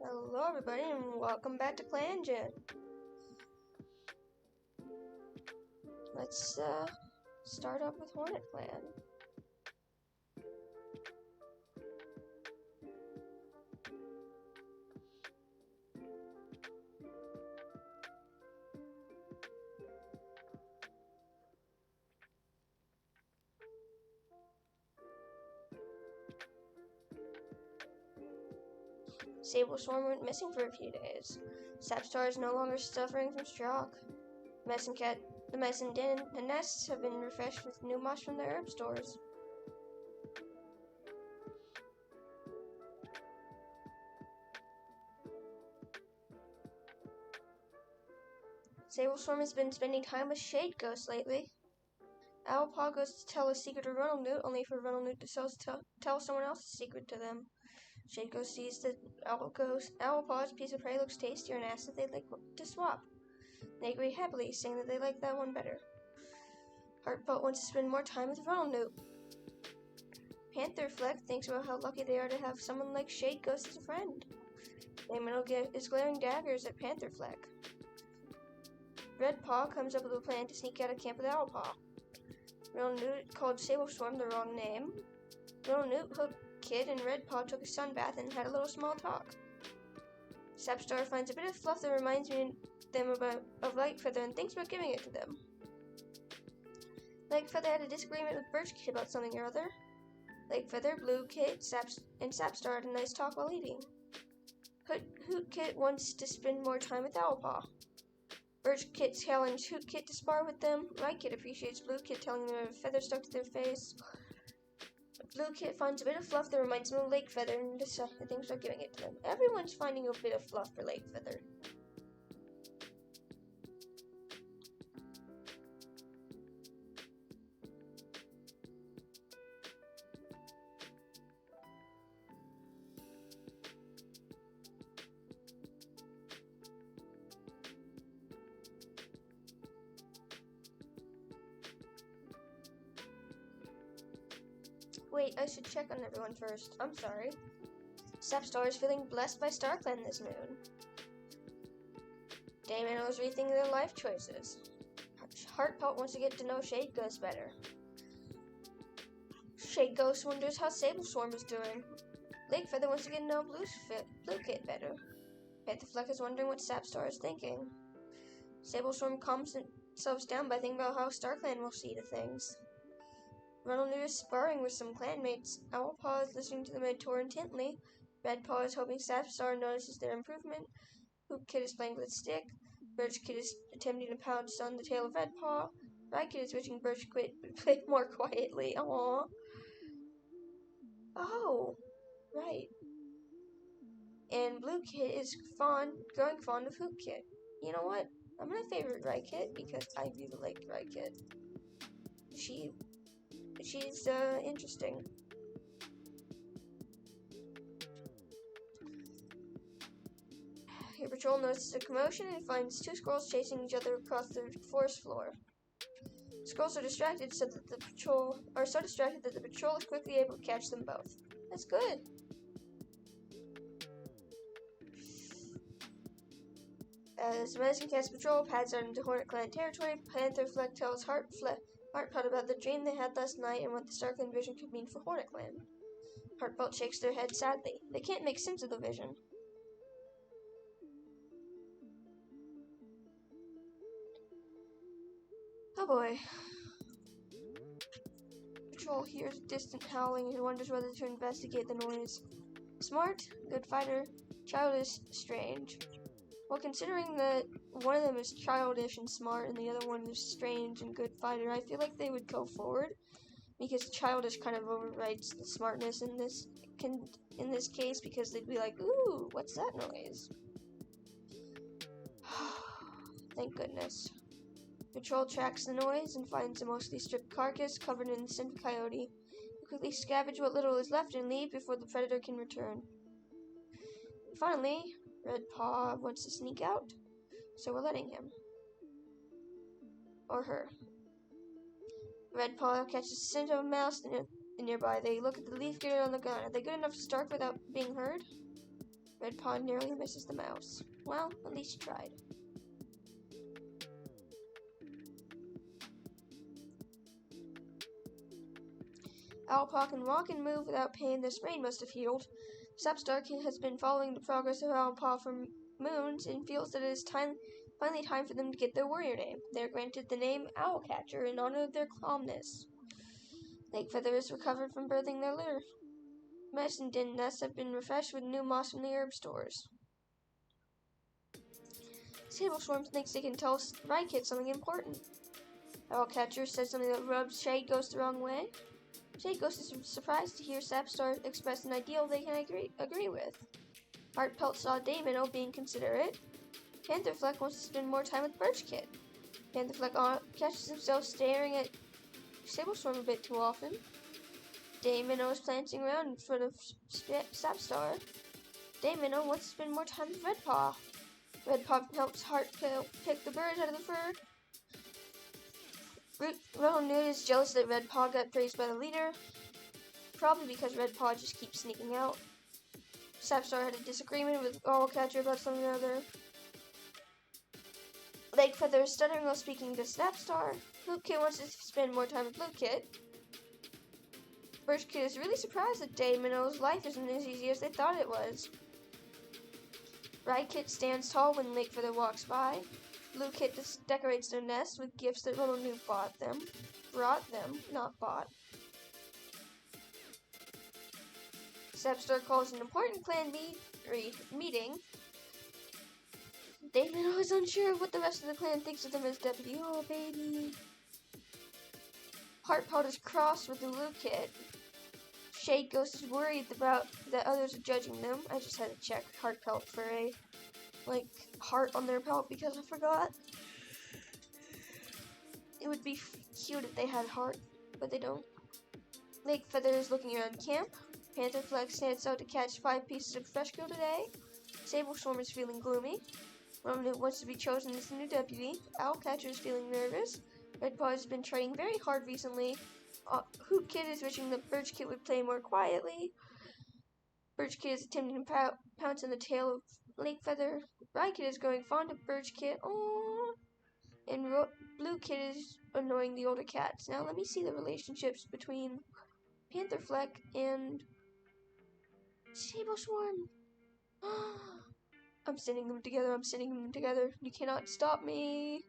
Hello everybody and welcome back to Clangen. Let's start up with Hornetclan. Sable Swarm went missing for a few days. Sapstar is no longer suffering from shock. The medicine den and nests have been refreshed with new moss from the herb stores. Sable Swarm has been spending time with Shade Ghost lately. Owlpaw goes to tell a secret to Runnelnewt, only for Runnelnewt to tell someone else's secret to them. Shade Ghost sees that Owlpaw's piece of prey looks tastier and asks if they'd like to swap. They agree happily, saying that they like that one better. Heartbolt wants to spend more time with Runnelnewt. Pantherfleck thinks about how lucky they are to have someone like Shade Ghost as a friend. Damon is glaring daggers at Pantherfleck. Redpaw comes up with a plan to sneak out of camp with Owlpaw. Runnelnewt called Sable Swarm the wrong name. Runnelnewt, Hook Kid, and Redpaw took a sun bath and had a little small talk. Sapstar finds a bit of fluff that reminds them of Lightfeather and thinks about giving it to them. Lightfeather had a disagreement with Birch Kid about something or other. Lightfeather, Blue Kid, and Sapstar had a nice talk while eating. Hoot Kid wants to spend more time with Owlpaw. Birch Kid challenged Hoot Kid to spar with them. Light Kid appreciates Blue Kid telling them a feather stuck to their face. Blue Kid finds a bit of fluff that reminds him of Lake Feather and thinks about giving it to them. Everyone's finding a bit of fluff for Lake Feather. Wait, I should check on everyone first. I'm sorry. Sapstar is feeling blessed by StarClan this moon. Damon was rethinking their life choices. Heartbolt wants to get to know Shade Ghost better. Shade Ghost wonders how Sable Swarm is doing. Lakefeather wants to get to know Blue Kid better. Pantherfleck is wondering what Sapstar is thinking. Sable Swarm calms themselves down by thinking about how StarClan will see to things. Runnelnewt is sparring with some clanmates. Owlpaw is listening to the mentor intently. Redpaw is hoping Sapstar notices their improvement. Hoot Kid is playing with a stick. Birch Kid is attempting to pounce on the tail of Redpaw. Rye Kid is wishing Birch Kid would play more quietly. Aww. Oh, right. And Blue Kid is growing fond of Hoot Kid. You know what? I'm gonna favorite Rye Kid because I really like Rye Kid. She's interesting. Your patrol notices a commotion and finds two squirrels chasing each other across the forest floor. Squirrels are distracted so that the patrol is quickly able to catch them both. That's good. As Medicine Cat's patrol pads out into Hornetclan territory, Pantherfleck tells Heartbolt about the dream they had last night and what the StarClan vision could mean for Hornetclan. Heartbolt shakes their head sadly. They can't make sense of the vision. Oh boy. Patrol hears distant howling and wonders whether to investigate the noise. Smart, good fighter, childish, strange. Well, considering that one of them is childish and smart and the other one is strange and good fighter, I feel like they would go forward because childish kind of overrides the smartness in this case because they'd be like, ooh, what's that noise? Thank goodness. Patrol tracks the noise and finds a mostly stripped carcass covered in the scent of coyote. We quickly scavenge what little is left and leave before the predator can return. Finally, Redpaw wants to sneak out, so we're letting him. Or her. Redpaw catches the scent of a mouse nearby. They look at the leaf getter on the gun. Are they good enough to start without being heard? Red Paw narrowly misses the mouse. Well, at least he tried. Owlpaw can walk and move without pain. Their sprain must have healed. Sapstar has been following the progress of Owlpaw for moons and feels that it is finally time for them to get their warrior name. They are granted the name Owlcatcher in honor of their calmness. Lakefeather is recovered from birthing their litter. Medicine den nests have been refreshed with new moss from the herb stores. Sable Swarm thinks they can tell Rykit something important. Owlcatcher says something that rubs Shade Ghost the wrong way. Shade Ghost is surprised to hear Sapstar express an ideal they can agree with. Heartpelt saw Daymino being considerate. Pantherfleck wants to spend more time with Birchkit. Pantherfleck catches himself staring at Sablestorm a bit too often. Daymino is glancing around in front of Sapstar. Daymino wants to spend more time with Redpaw. Redpaw helps Heartpelt pick the birds out of the fur. Ronald Newt is jealous that Redpaw got praised by the leader, probably because Redpaw just keeps sneaking out. Sapstar had a disagreement with Owlcatcher about something or other. Lakefeather is stuttering while speaking to Sapstar. Bluekit wants to spend more time with Bluekit. Birchkit is really surprised that Daymino's life isn't as easy as they thought it was. Rykit stands tall when Lakefeather walks by. Bluekit decorates their nest with gifts that Ronald Newt brought them, not bought. Sapstar calls an important clan meeting. Daymino is unsure of what the rest of the clan thinks of them as deputy. Oh, baby. Heartpelt is crossed with the Bluekit. Shade Ghost is worried about that others are judging them. I just had to check Heartpelt for a heart on their pelt because I forgot. It would be cute if they had heart, but they don't. Lakefeather is looking around camp. Pantherfleck stands out to catch 5 pieces of fresh kill today. Sablestorm is feeling gloomy. Ronald wants to be chosen as the new deputy. Owlcatcher is feeling nervous. Redpaw has been training very hard recently. Hootkit is wishing that Birchkit would play more quietly. Birchkit is attempting to pounce on the tail of Lakefeather. Rykit is growing fond of Birchkit. Aww. And Bluekit is annoying the older cats. Now let me see the relationships between Pantherfleck and Sableswarm. I'm sending them together. You cannot stop me.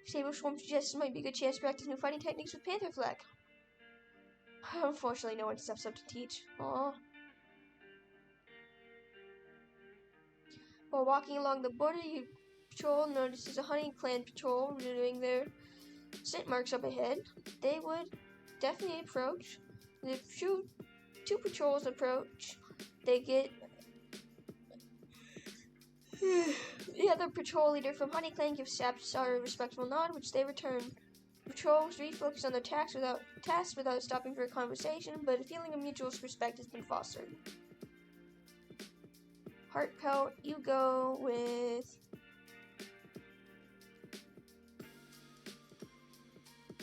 Sableswarm suggests it might be a good chance to practice new fighting techniques with Pantherfleck. Unfortunately, no one steps up to teach. Aww. While walking along the border, your patrol notices a hunting clan patrol renewing their scent marks up ahead. They would definitely approach. If two patrols approach, they get the other patrol leader from Honeyclan gives Sapstar a respectful nod, which they return. Patrols refocus on their tasks without stopping for a conversation, but a feeling of mutual respect has been fostered. Heartpelt, you go with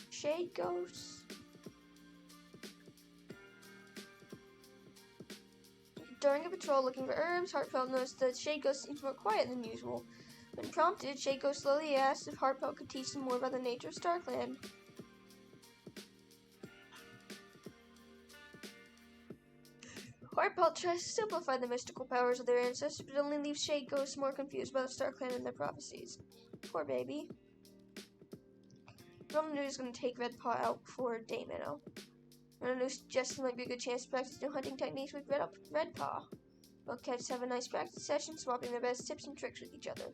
Shade Ghost. During a patrol looking for herbs, Heartpelt noticed that Shade Ghost seems more quiet than usual. When prompted, Shade Ghost slowly asked if Heartpelt could teach them more about the nature of StarClan. Heartpelt tries to simplify the mystical powers of their ancestors, but only leaves Shade Ghost more confused about StarClan and their prophecies. Poor baby. Ronald Newt is going to take Redpaw out before Daymino. Ronald Newt suggests it might be a good chance to practice new hunting techniques with Redpaw. Both cats have a nice practice session, swapping their best tips and tricks with each other.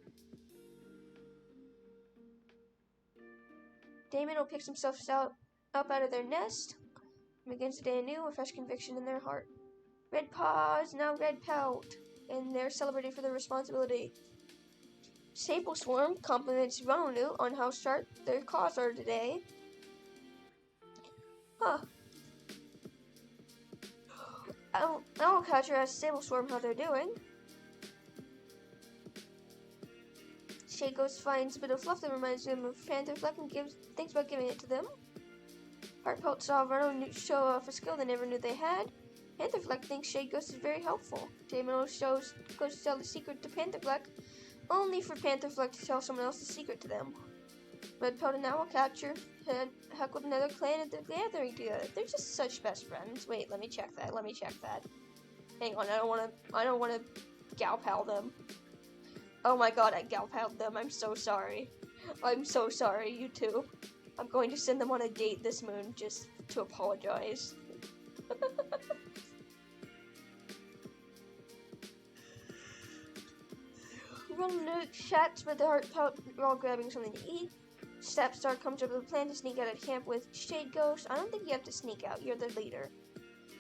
Daymino picks himself up out of their nest and begins the day anew with fresh conviction in their heart. Redpaw is now Redpelt, and they're celebrating for their responsibility. Sableswarm compliments Ronald Newt on how sharp their claws are today. Owlcatcher asks Sableswarm how they're doing. Shade Ghost finds a bit of fluff that reminds him of Pantherfleck and thinks about giving it to them. Heartpelt saw Ronald show off a skill they never knew they had. Pantherfleck thinks Shade Ghost is very helpful. Damon goes to tell the secret to Pantherfleck, only for Pantherfleck to tell someone else the secret to them. Redpelt and Owlcatcher had heckled another clan at the gathering together. They're just such best friends. Wait, let me check that. Hang on, I don't wanna gal-pal them. Oh my god, I gal-paled them. I'm so sorry. I'm so sorry, you two. I'm going to send them on a date this moon just to apologize. Roanoke chats with the Heartpelt while grabbing something to eat. Sapstar comes up with a plan to sneak out of camp with Shade Ghost. I don't think you have to sneak out. You're the leader.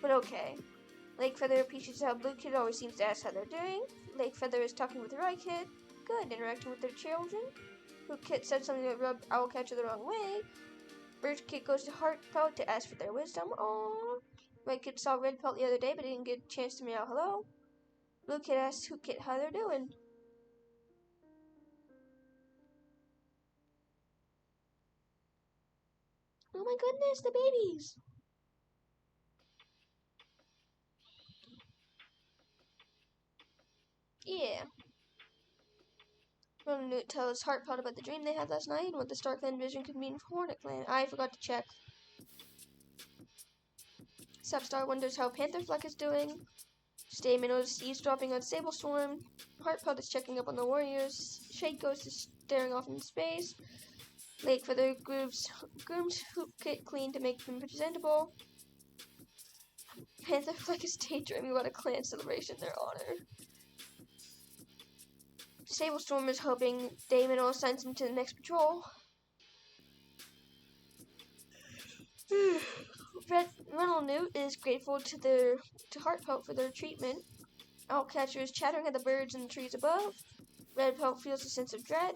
But okay. Lakefeather appreciates how Blue Kid always seems to ask how they're doing. Lakefeather is talking with Rye Kid. Good, interacting with their children. Blue Kid said something that rubbed Owlcatcher the wrong way. Birch Kid goes to Heartpelt to ask for their wisdom. Aww. Rye Kid saw Redpelt the other day, but didn't get a chance to meow hello. Blue Kid asks Hoot Kid how they're doing. Oh my goodness, the babies! Yeah. Roanoke tells Heartpelt about the dream they had last night and what the StarClan vision could mean for Hornetclan. I forgot to check. Sapstar wonders how Pantherfleck is doing. Stamen is eavesdropping on Sablestorm. Heartpelt is checking up on the warriors. Shade Ghost is staring off into space. Lakefeather grooms Hoop Kit clean to make them presentable. Pantherfleck is daydreaming about a clan celebration in their honor. Sablestorm is hoping Damon assigns him to the next patrol. Roanoke is grateful to Heartpelt for their treatment. Owlcatcher is chattering at the birds in the trees above. Redpelt feels a sense of dread.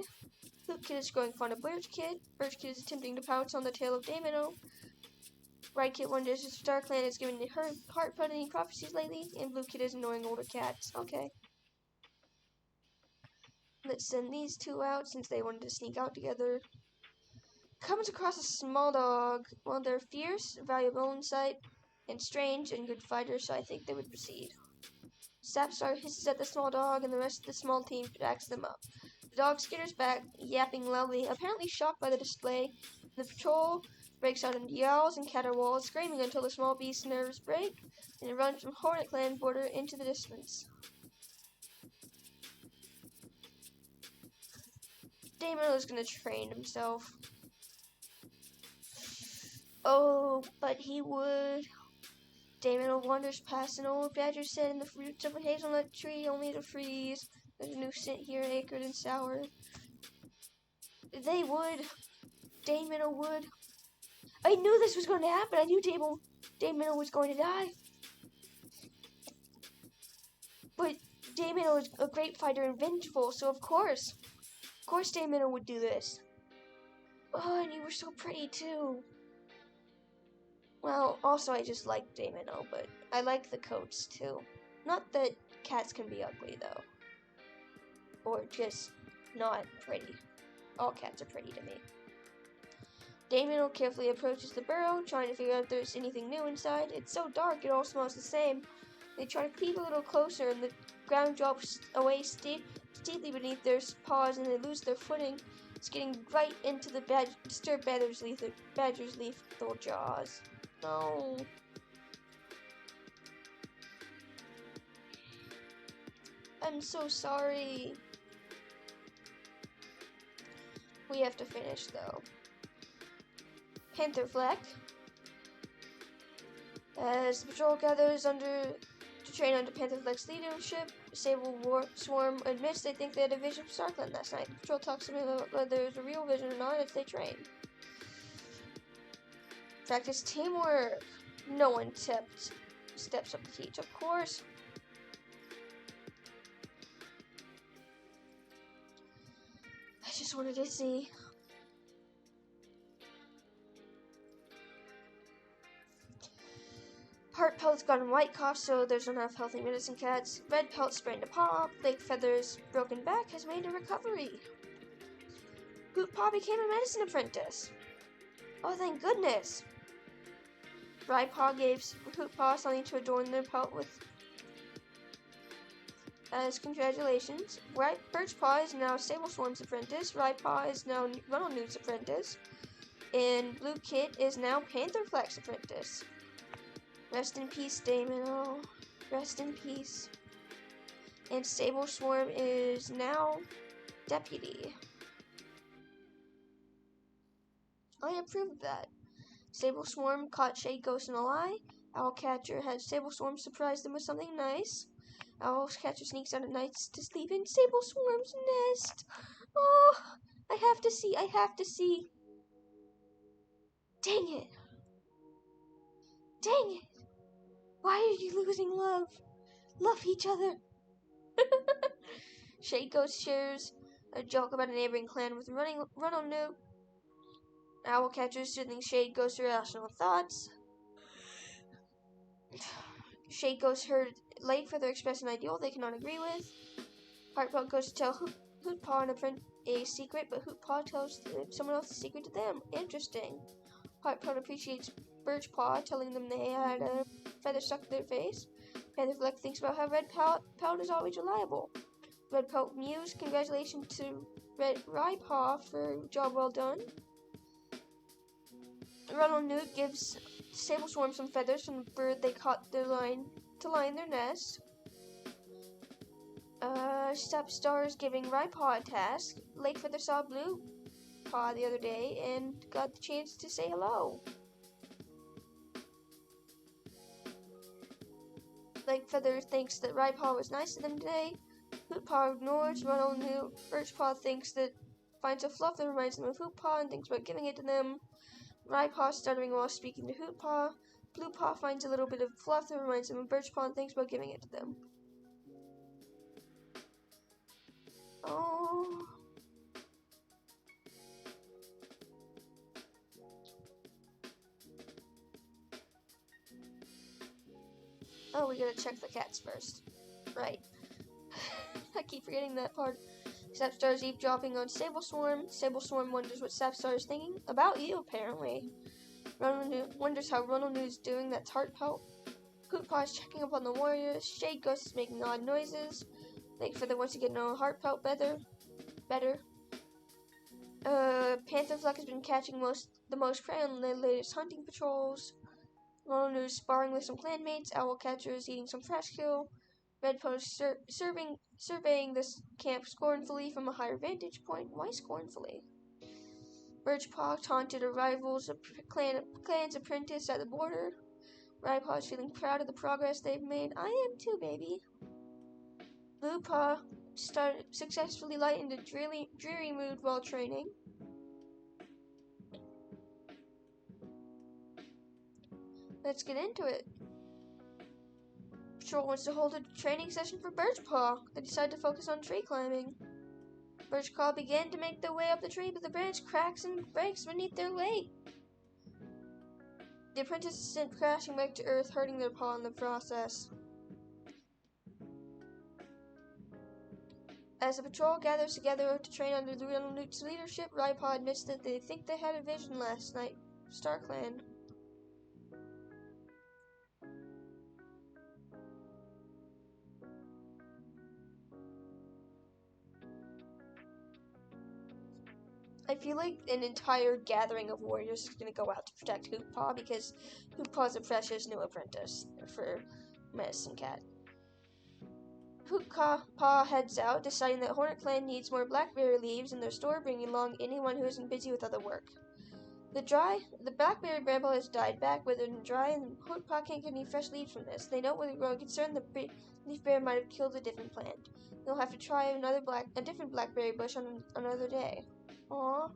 Hoot Kid is growing fond of Birch Kid. Birch Kid is attempting to pounce on the tail of Damino. Rye Kid wonders if StarClan has given Heartpelt any prophecies lately, and Blue Kid is annoying older cats. Okay. Let's send these two out since they wanted to sneak out together. Comes across a small dog. Well, they're fierce, valuable in sight, and strange and good fighters, so I think they would proceed. Sapstar hisses at the small dog, and the rest of the small team backs them up. The dog skitters back, yapping loudly, apparently shocked by the display. The patrol breaks out into yowls and caterwauls, screaming until the small beast's nerves break, and it runs from Hornetclan border into the distance. Damon is going to train himself. Oh, but he would. Damon wanders past an old badger set in the roots of a hazelnut tree, only to freeze. There's a new scent here, acrid and sour. They would. Damon would. I knew this was going to happen. I knew Damon was going to die. But Damon was a great fighter and vengeful, so of course Damon would do this. Oh, and you were so pretty too. Well, also I just like Damino, but I like the coats too. Not that cats can be ugly though. Or just not pretty. All cats are pretty to me. Damino carefully approaches the burrow, trying to figure out if there's anything new inside. It's so dark, it all smells the same. They try to peek a little closer, and the ground drops away steeply beneath their paws, and they lose their footing, skidding right into the disturbed badger's lethal jaws. No. I'm so sorry. We have to finish though. Pantherfleck. As the patrol gathers to train under Pantherfleck's leadership, Swarm admits they think they had a vision of StarClan last night. The patrol talks about whether there's a real vision or not as they train. Practice teamwork. No one steps up to teach, of course. I just wanted to see. Heartpelt's gotten white cough, so there's enough healthy medicine cats. Redpelt sprained a paw. Lakefeather's broken back has made a recovery. Hoot Paw became a medicine apprentice. Oh, thank goodness. Rypaw gave Hootpaw something to adorn their pelt with as congratulations. Birchpaw is now Sable Swarm's apprentice, Rypaw is now Runnelnew's apprentice, and Blue Kit is now Pantherflack's apprentice. Rest in peace, Damon. Oh, rest in peace. And Sable Swarm is now deputy. I approve of that. Sable Swarm caught Shade Ghost in a lie. Owlcatcher had Sable Swarm surprise them with something nice. Owlcatcher sneaks out at night to sleep in Sable Swarm's nest. Oh, I have to see. Dang it. Why are you losing love? Love each other. Shade Ghost shares a joke about a neighboring clan with Runnelnew. Owlcatcher soothing Shade Ghost's irrational thoughts. Shade Ghost heard Lightfeather express an ideal they cannot agree with. Heartpelt goes to tell Hootpaw a secret, but Hootpaw tells someone else's secret to them. Interesting. Heartpelt appreciates Birchpaw, telling them they had a feather stuck to their face. Pantherflack thinks about how Red Pelt is always reliable. Red Pelt mews congratulations to Rypaw for a job well done. Runnelnew gives Sable Swarm some feathers from the bird they caught to line their nest. Sapstar is giving Rypaw a task. Lakefeather saw Blue Paw the other day and got the chance to say hello. Lakefeather thinks that Rypaw was nice to them today. Hootpaw ignores Runnelnew. Birchpaw finds a fluff that reminds them of Hootpaw and thinks about giving it to them. Rypaw stuttering while speaking to Hootpaw. Bluepaw finds a little bit of fluff that reminds them of Birchpaw and thinks about giving it to them. Oh. Oh, we gotta check the cats first. Right. I keep forgetting that part. Sapstar is eavesdropping on Sable Swarm. Sable Swarm wonders what Sapstar is thinking. About you, apparently. Runnelnew wonders how Runnelnew is doing. That's Heartpelt. Hootpaw is checking up on the warriors. Shade Ghost is making odd noises. Lakefeather wants to get to know Heartpelt better. Pantherflack has been catching the most prey on the latest hunting patrols. Runnelnew is sparring with some clanmates. Owlcatcher is eating some fresh kill. Red Pelt is surveying this camp scornfully from a higher vantage point. Why scornfully? Birchpaw taunted a rival's clan's apprentice at the border. Rypaw is feeling proud of the progress they've made. I am too, baby. Bluepaw successfully lightened a dreary mood while training. Let's get into it. Patrol wants to hold a training session for Birchpaw. They decide to focus on tree climbing. Birchpaw began to make their way up the tree, but the branch cracks and breaks beneath their weight. The apprentice is sent crashing back to earth, hurting their paw in the process. As the patrol gathers together to train under the Runnelnew's leadership, Rypaw admits that they think they had a vision last night. StarClan. I feel like an entire gathering of warriors is going to go out to protect Hootpaw because Hootpaw's a precious new apprentice for Medicine Cat. Hootpaw heads out, deciding that Hornetclan needs more blackberry leaves in their store, bringing along anyone who isn't busy with other work. The blackberry bramble has died back, withered and dry, and Hootpaw can't get any fresh leaves from this. They note with growing concern the leaf bear might have killed a different plant. They'll have to try a different blackberry bush on another day. Aww.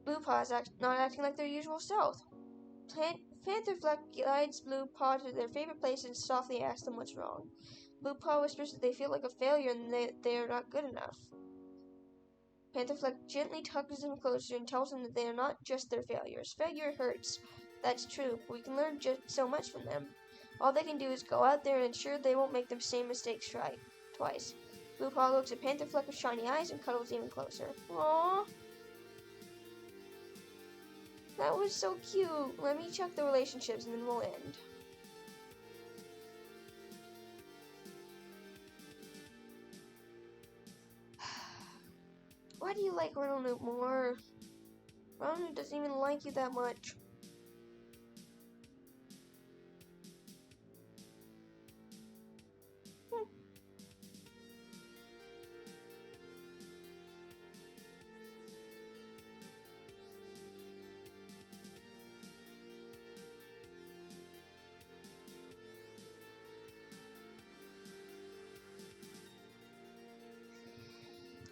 Bluepaw is not acting like their usual self. Pantherflack guides Bluepaw to their favorite place and softly asks them what's wrong. Bluepaw whispers that they feel like a failure and they are not good enough. Pantherflack gently tugs them closer and tells them that they are not just their failures. Failure hurts. That's true, but we can learn just so much from them. All they can do is go out there and ensure they won't make the same mistakes twice. Bluepaw looks at Pantherflack with shiny eyes and cuddles even closer. Aww. That was so cute. Let me check the relationships and then we'll end. Why do you like Ronald more? Ronald doesn't even like you that much.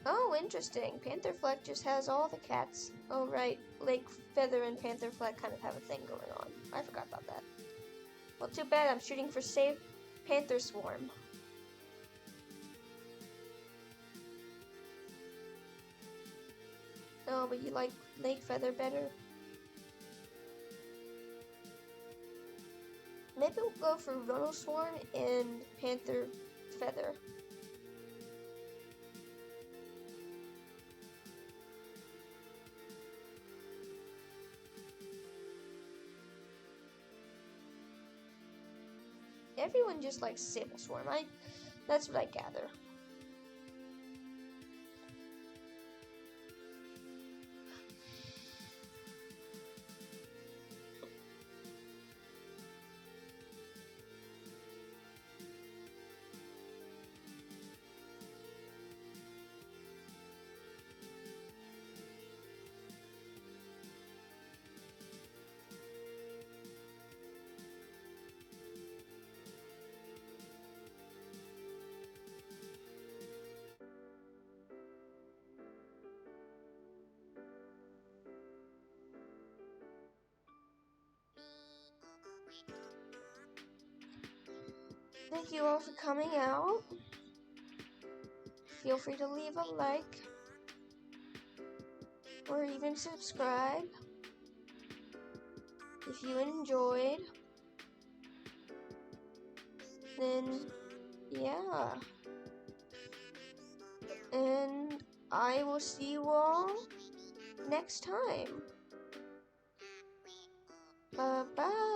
Oh, interesting. Pantherfleck just has all the cats. Oh, right. Lake Feather and Pantherfleck kind of have a thing going on. I forgot about that. Well, too bad. I'm shooting for Save Panther Swarm. Oh, but you like Lake Feather better? Maybe we'll go for Ronald Swarm and Panther Feather. Everyone just likes Sable Swarm. That's what I gather. Thank you all for coming out. Feel free to leave a like or even subscribe if you enjoyed. Then, yeah. And I will see you all next time. Bye-bye.